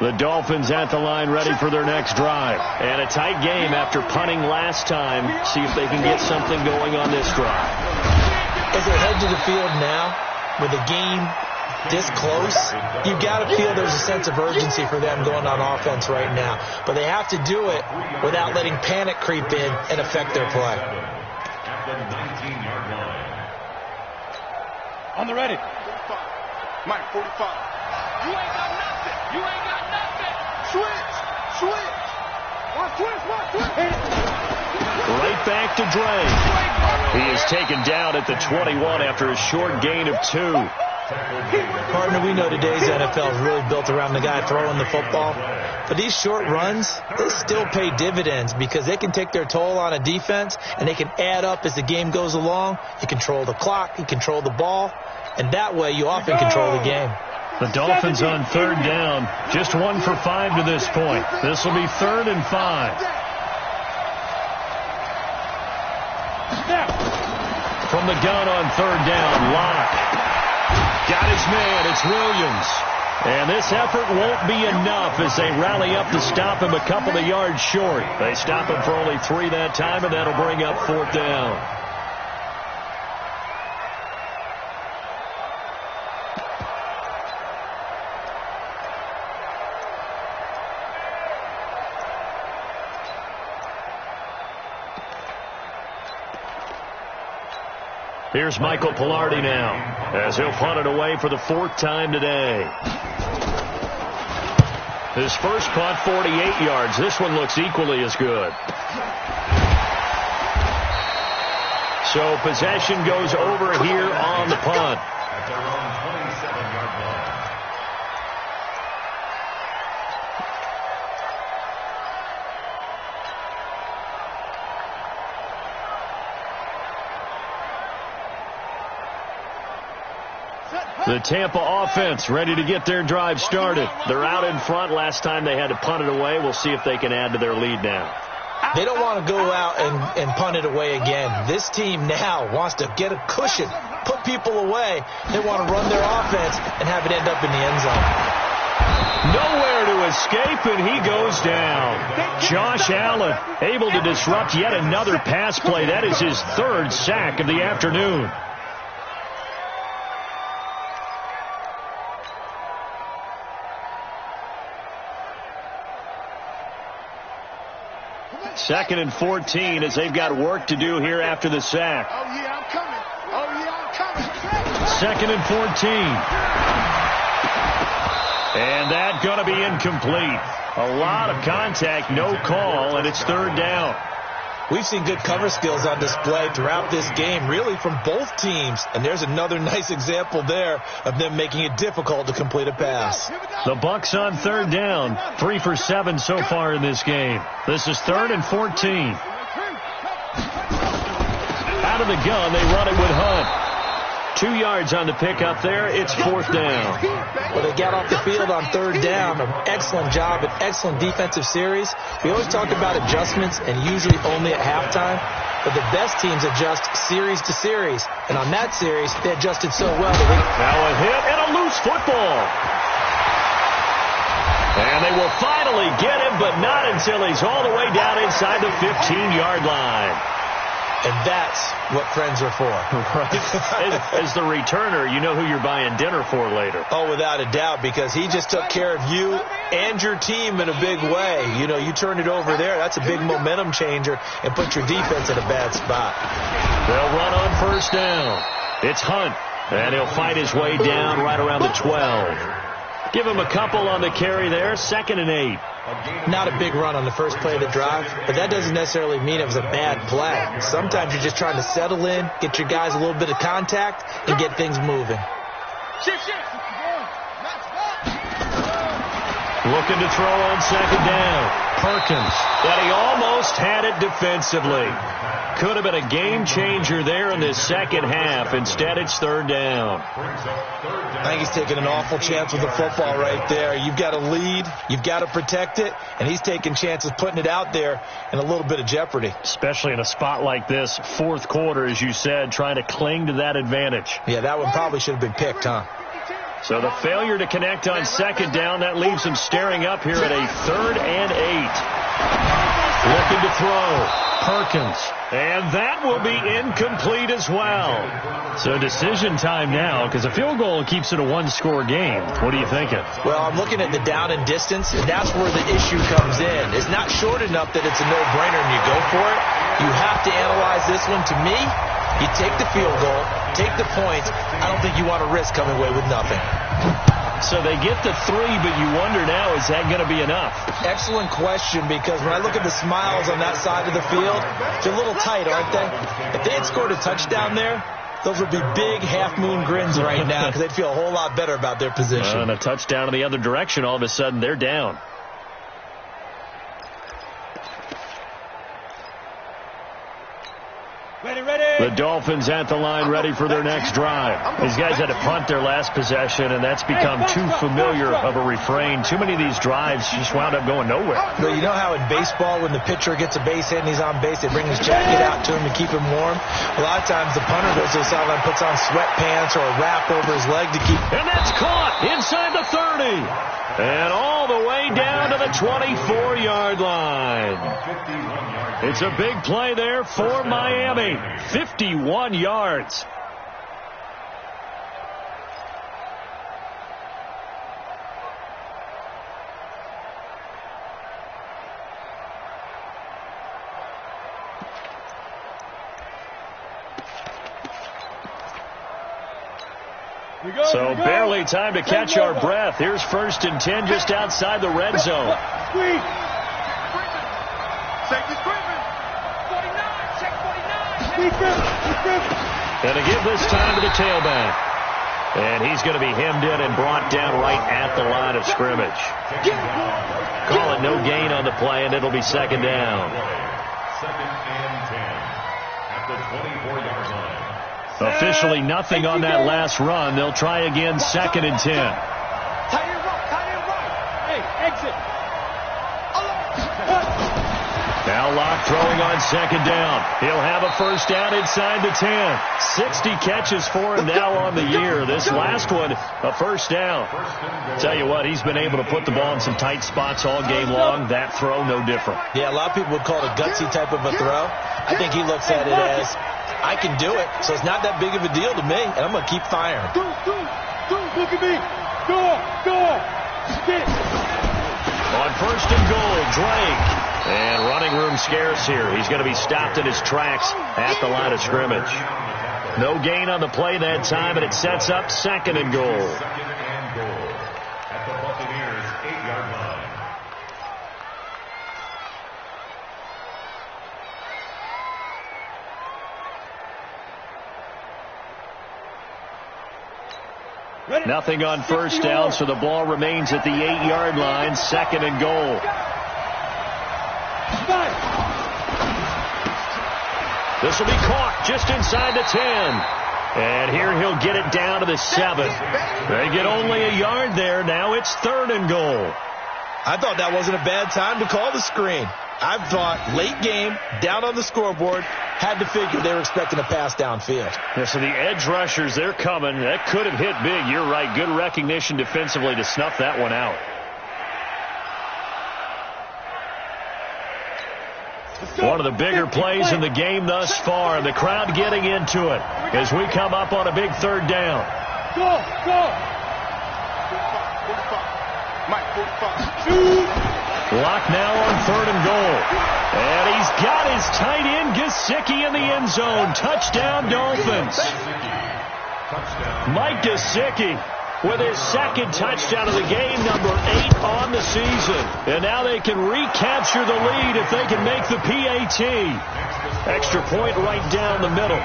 The Dolphins at the line ready for their next drive. And a tight game after punting last time. See if they can get something going on this drive. As they head to the field now, with the game this close, you got to feel there's a sense of urgency for them going on offense right now. But they have to do it without letting panic creep in and affect their play. At the 19-yard line. On the ready. 45. Mike, 45. You ain't got nothing. Switch. Right back to Dre. He is taken down at the 21 after a short gain of 2. Partner, we know today's NFL is really built around the guy throwing the football. But these short runs, they still pay dividends because they can take their toll on a defense and they can add up as the game goes along. You control the clock, you control the ball, and that way you often control the game. The Dolphins on 3rd down, just 1 for 5 to this point. This will be 3rd and 5. From the gun on 3rd down, Locke. Got his man, it's Williams. And this effort won't be enough as they rally up to stop him a couple of yards short. They stop him for only 3 that time, and that'll bring up 4th down. Here's Michael Pilardi now, as he'll punt it away for the 4th time today. His first punt, 48 yards. This one looks equally as good. So possession goes over here on the punt. At their own 27-yard line. The Tampa offense ready to get their drive started. They're out in front. Last time they had to punt it away. We'll see if they can add to their lead now. They don't want to go out and punt it away again. This team now wants to get a cushion, put people away. They want to run their offense and have it end up in the end zone. Nowhere to escape, and he goes down. Josh Allen able to disrupt yet another pass play. That is his 3rd sack of the afternoon. Second and 14 as they've got work to do here after the sack. Oh, yeah, I'm coming. Oh, yeah, I'm coming. 2nd and 14. And that going to be incomplete. A lot of contact, no call, and it's 3rd down. We've seen good cover skills on display throughout this game, really from both teams. And there's another nice example there of them making it difficult to complete a pass. The Bucs on 3rd down, 3 for 7 so far in this game. This is 3rd and 14. Out of the gun, they run it with Hunt. 2 yards on the pickup there. It's 4th down. Well, they got off the field on 3rd down. An excellent job, an excellent defensive series. We always talk about adjustments and usually only at halftime. But the best teams adjust series to series. And on that series, they adjusted so well. Now a hit and a loose football. And they will finally get him, but not until he's all the way down inside the 15-yard line. And that's what friends are for. Right. As the returner, you know who you're buying dinner for later. Oh, without a doubt, because he just took care of you and your team in a big way. You know, you turn it over there, that's a big momentum changer and put your defense in a bad spot. They'll run on 1st down. It's Hunt, and he'll fight his way down right around the 12. Give him a couple on the carry there, 2nd and 8. Not a big run on the first play of the drive, but that doesn't necessarily mean it was a bad play. Sometimes you're just trying to settle in, get your guys a little bit of contact, and get things moving. Looking to throw on 2nd down. Perkins, but he almost had it defensively. Could have been a game changer there in this second half. Instead, it's 3rd down. I think he's taking an awful chance with the football right there. You've got to lead, you've got to protect it, and he's taking chances putting it out there in a little bit of jeopardy. Especially in a spot like this, 4th quarter, as you said, trying to cling to that advantage. Yeah, that one probably should have been picked, huh? So the failure to connect on 2nd down, that leaves him staring up here at a 3rd and 8. Looking to throw. Perkins. And that will be incomplete as well. So decision time now, because a field goal keeps it a 1-score game. What are you thinking? Well, I'm looking at the down and distance, and that's where the issue comes in. It's not short enough that it's a no-brainer and you go for it. You have to analyze this one. To me, you take the field goal, take the points. I don't think you want to risk coming away with nothing. So they get the 3, but you wonder now, is that going to be enough? Excellent question, because when I look at the smiles on that side of the field, they're a little tight, aren't they? If they had scored a touchdown there, those would be big half-moon grins right now because they'd feel a whole lot better about their position. And a touchdown in the other direction, all of a sudden they're down. The Dolphins at the line, ready for their next drive. These guys had to punt their last possession, and that's become too familiar of a refrain. Too many of these drives just wound up going nowhere. Well, you know how in baseball, when the pitcher gets a base hit and he's on base, they bring his jacket out to him to keep him warm? A lot of times the punter goes to the sideline, puts on sweatpants or a wrap over his leg to keep... And that's caught inside the 30. And all the way down to the 24-yard line. It's a big play there for Miami. 51 yards. So barely time to catch our breath. Here's 1st and 10 just outside the red zone. Safety screaming. 49, check 49. And to give this time to the tailback. And he's going to be hemmed in and brought down right at the line of scrimmage. Call it no gain on the play, and it'll be 2nd down. 2nd and 10 at the 24-yard line. Officially nothing on that last run. They'll try again, 2nd and 10. Tight end right. Hey, exit. Now Locke throwing on 2nd down. He'll have a 1st down inside the 10. 60 catches for him now on the year. This last one, a 1st down. Tell you what, he's been able to put the ball in some tight spots all game long. That throw, no different. Yeah, a lot of people would call it a gutsy type of a throw. I think he looks at it as, I can do it, so it's not that big of a deal to me, and I'm going to keep firing. Look at me. Go. Stick. On 1st and goal, Drake. And running room scarce here. He's going to be stopped in his tracks at the line of scrimmage. No gain on the play that time, and it sets up 2nd and goal. 2nd and goal at the Buccaneers' 8-yard line. Nothing on 1st down, so the ball remains at the 8-yard line. 2nd and goal. This will be caught just inside the 10. And here he'll get it down to the 7. They get only a yard there. Now it's 3rd and goal. I thought that wasn't a bad time to call the screen. I thought late game, down on the scoreboard, had to figure they were expecting a pass downfield. Yeah, so the edge rushers, they're coming. That could have hit big. You're right. Good recognition defensively to snuff that one out. One of the bigger plays in the game thus far, and the crowd getting into it as we come up on a big 3rd down. Go. Mike, 45. Lock now on 3rd and goal. And he's got his tight end, Gesicki, in the end zone. Touchdown, Dolphins. Mike Gesicki with his 2nd touchdown of the game, number 8 on the season. And now they can recapture the lead if they can make the PAT. Extra point right down the middle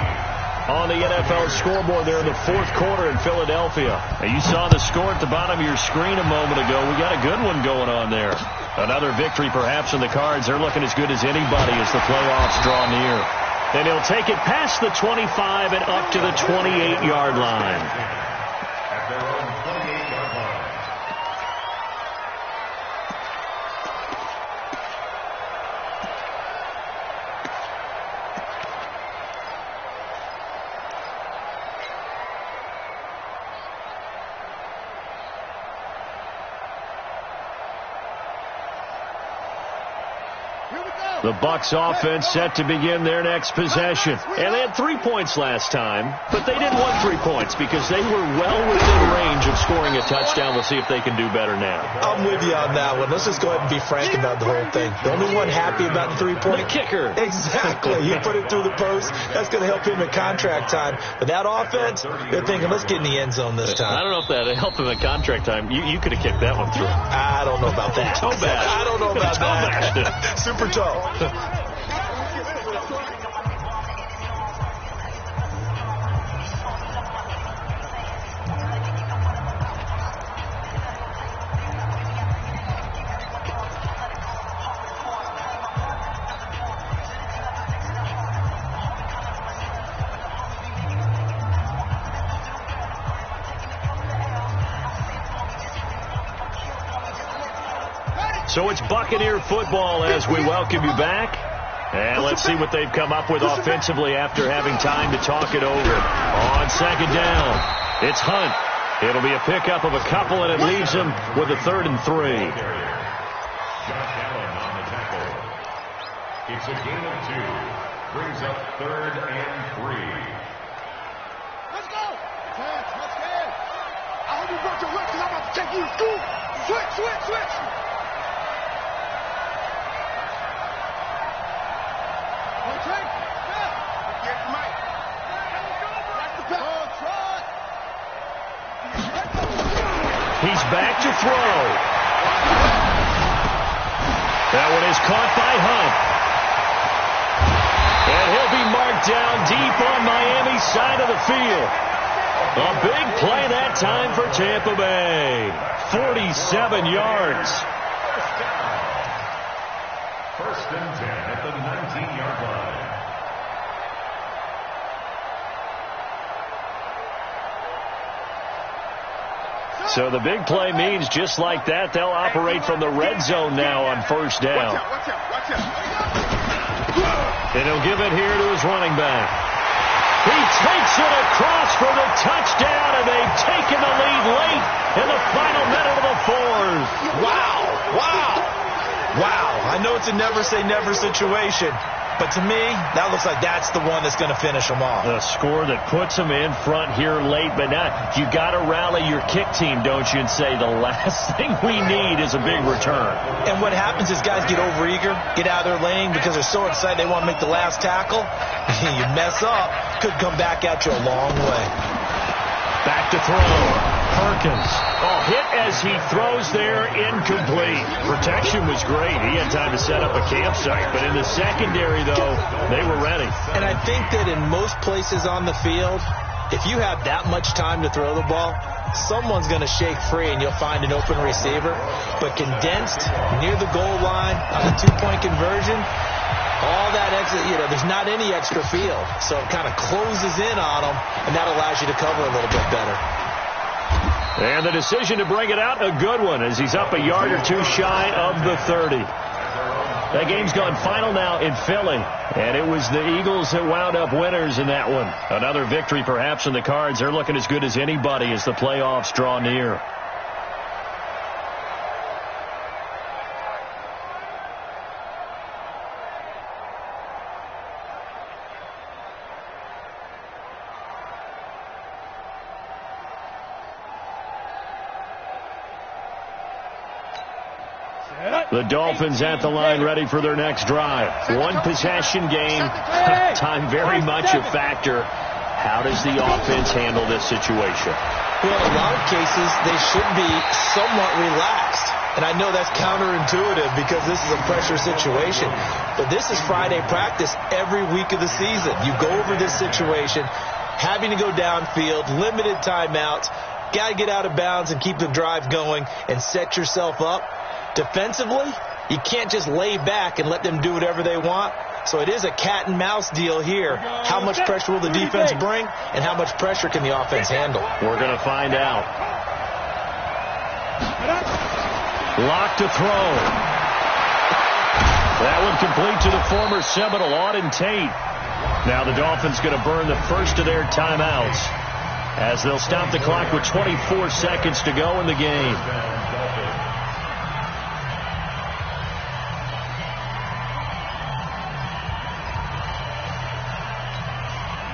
on the NFL scoreboard there in the 4th quarter in Philadelphia. And you saw the score at the bottom of your screen a moment ago. We got a good one going on there. Another victory perhaps in the cards. They're looking as good as anybody as the playoffs draw near. And he'll take it past the 25 and up to the 28-yard line. At their own 28-yard line. The Bucs offense set to begin their next possession. And they had 3 points last time, but they didn't want 3 points because they were well within range of scoring a touchdown. We'll see if they can do better now. I'm with you on that one. Let's just go ahead and be frank about the whole thing. The only one happy about the 3-point? The kicker. Exactly. You put it through the post. That's going to help him at contract time. But that offense, they're thinking, let's get in the end zone this time. I don't know if that helped him at contract time. You could have kicked that one through. I don't know about that. Toe bash. I don't know about that. Super toe. So it's Buccaneer football as we welcome you back. And let's see what they've come up with offensively after having time to talk it over. On second down, it's Hunt. It'll be a pickup of a couple, and it leaves him with a 3rd and 3. Josh Allen on the tackle. It's a gain of 2. Brings up 3rd and 3. Let's go. Let's go. I hope you brought your legs because I'm about to take you to school. Switch. He's back to throw. That one is caught by Hunt. And he'll be marked down deep on Miami's side of the field. A big play that time for Tampa Bay. 47 yards. First and 10 at the 19-yard line. So the big play means just like that, they'll operate from the red zone now on first down. Watch out. And he'll give it here to his running back. He takes it across for the touchdown, and they've taken the lead late in the final minute of the 4th. Wow. I know it's a never-say-never situation, but to me, that looks like that's the one that's going to finish them off. The score that puts them in front here late, but now you got to rally your kick team, don't you, and say the last thing we need is a big return. And what happens is guys get overeager, get out of their lane because they're so excited they want to make the last tackle. You mess up, could come back at you a long way. Back to throw. Perkins. Hit as he throws there, incomplete. Protection was great. He had time to set up a campsite, but in the secondary, though, they were ready. And I think that in most places on the field, if you have that much time to throw the ball, someone's going to shake free and you'll find an open receiver. But condensed near the goal line on a 2-point conversion, all that extra, there's not any extra field. So it kind of closes in on them, and that allows you to cover a little bit better. And the decision to bring it out, a good one, as he's up a yard or two shy of the 30. That game's gone final now in Philly, and it was the Eagles that wound up winners in that one. Another victory perhaps in the cards. They're looking as good as anybody as the playoffs draw near. The Dolphins at the line ready for their next drive. One possession game. Time very much a factor. How does the offense handle this situation? Well, in a lot of cases, they should be somewhat relaxed. And I know that's counterintuitive because this is a pressure situation. But this is Friday practice every week of the season. You go over this situation, having to go downfield, limited timeouts, got to get out of bounds and keep the drive going and set yourself up. Defensively, you can't just lay back and let them do whatever they want. So it is a cat and mouse deal here. How much pressure will the defense bring, and how much pressure can the offense handle? We're going to find out. Lock to throw. That one complete to the former Seminole, Auden Tate. Now the Dolphins going to burn the first of their timeouts as they'll stop the clock with 24 seconds to go in the game.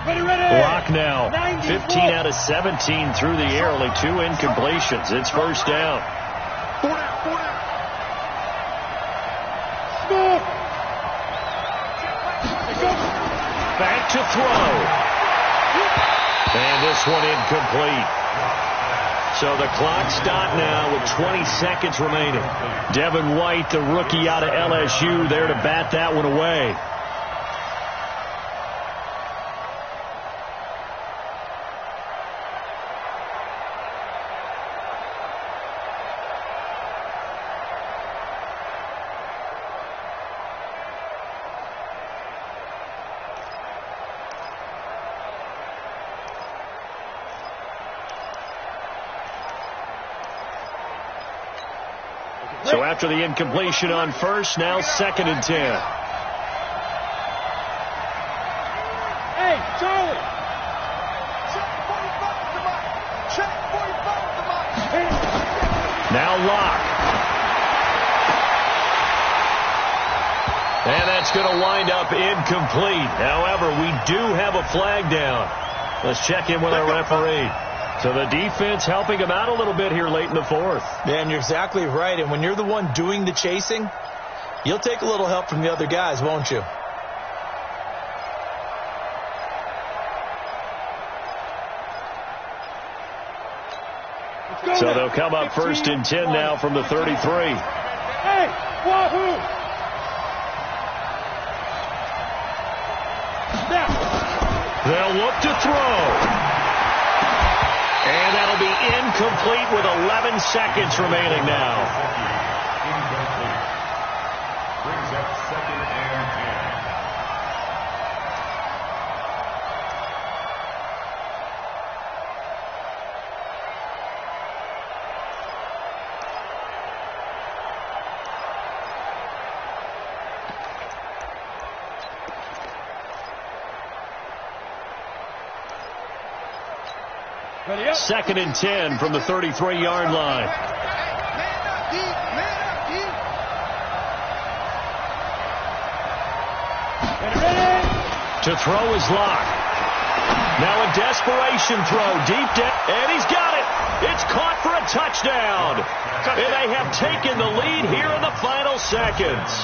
Lock now. 15 out of 17 through the air. Only 2 incompletions. It's first down. Back to throw. And this one incomplete. So the clock stopped now with 20 seconds remaining. Devin White, the rookie out of LSU, there to bat that one away. So after the incompletion on first, now 2nd and 10. Hey, Charlie. Check 45. Now Locke. And that's going to wind up incomplete. However, we do have a flag down. Let's check in with our referee. So the defense helping him out a little bit here late in the 4th. Man, you're exactly right. And when you're the one doing the chasing, you'll take a little help from the other guys, won't you? So they'll come up 1st and 10 now from the 33. Hey, wahoo! They'll look to throw. And that'll be incomplete with 11 seconds remaining now. Incomplete. Brings up 2nd and 2nd and 10 from the 33-yard line. To throw is Locke. Now a desperation throw deep down, and he's got it. It's caught for a touchdown. And they have taken the lead here in the final seconds.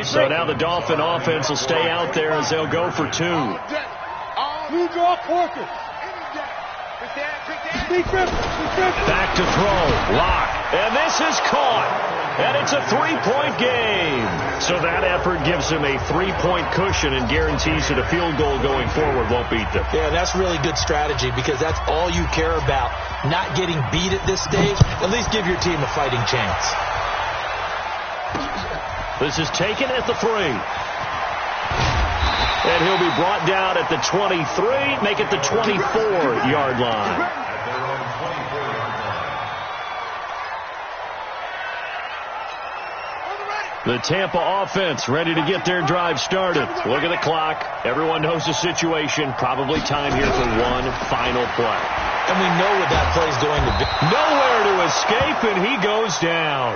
So now the Dolphin offense will stay out there as they'll go for 2. New draw quarters. Back to throw. Locke. And this is caught. And it's a 3-point game. So that effort gives him a 3-point cushion and guarantees that a field goal going forward won't beat them. Yeah, that's really good strategy because that's all you care about. Not getting beat at this stage. At least give your team a fighting chance. This is taken at the 3. And he'll be brought down at the 23, make it the 24-yard line. The Tampa offense ready to get their drive started. Look at the clock. Everyone knows the situation. Probably time here for one final play. And we know what that play is going to be. Nowhere to escape, and he goes down.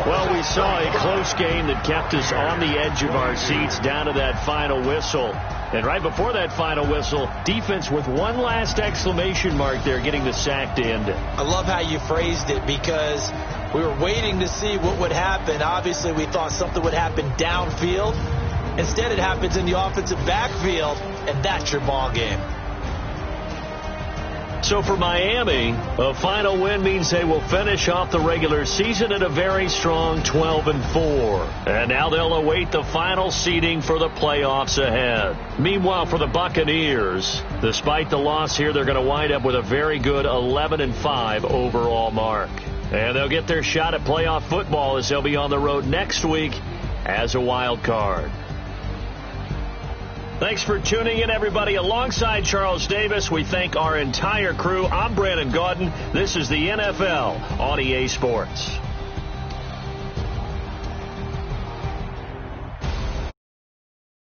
Well, we saw a close game that kept us on the edge of our seats down to that final whistle. And right before that final whistle, defense with one last exclamation mark there, getting the sack to end it. I love how you phrased it because we were waiting to see what would happen. Obviously, we thought something would happen downfield. Instead, it happens in the offensive backfield, and that's your ball game. So for Miami, a final win means they will finish off the regular season at a very strong 12-4. And now they'll await the final seeding for the playoffs ahead. Meanwhile, for the Buccaneers, despite the loss here, they're going to wind up with a very good 11-5 overall mark. And they'll get their shot at playoff football as they'll be on the road next week as a wild card. Thanks for tuning in, everybody. Alongside Charles Davis, we thank our entire crew. I'm Brandon Gaudin. This is the NFL on EA Sports.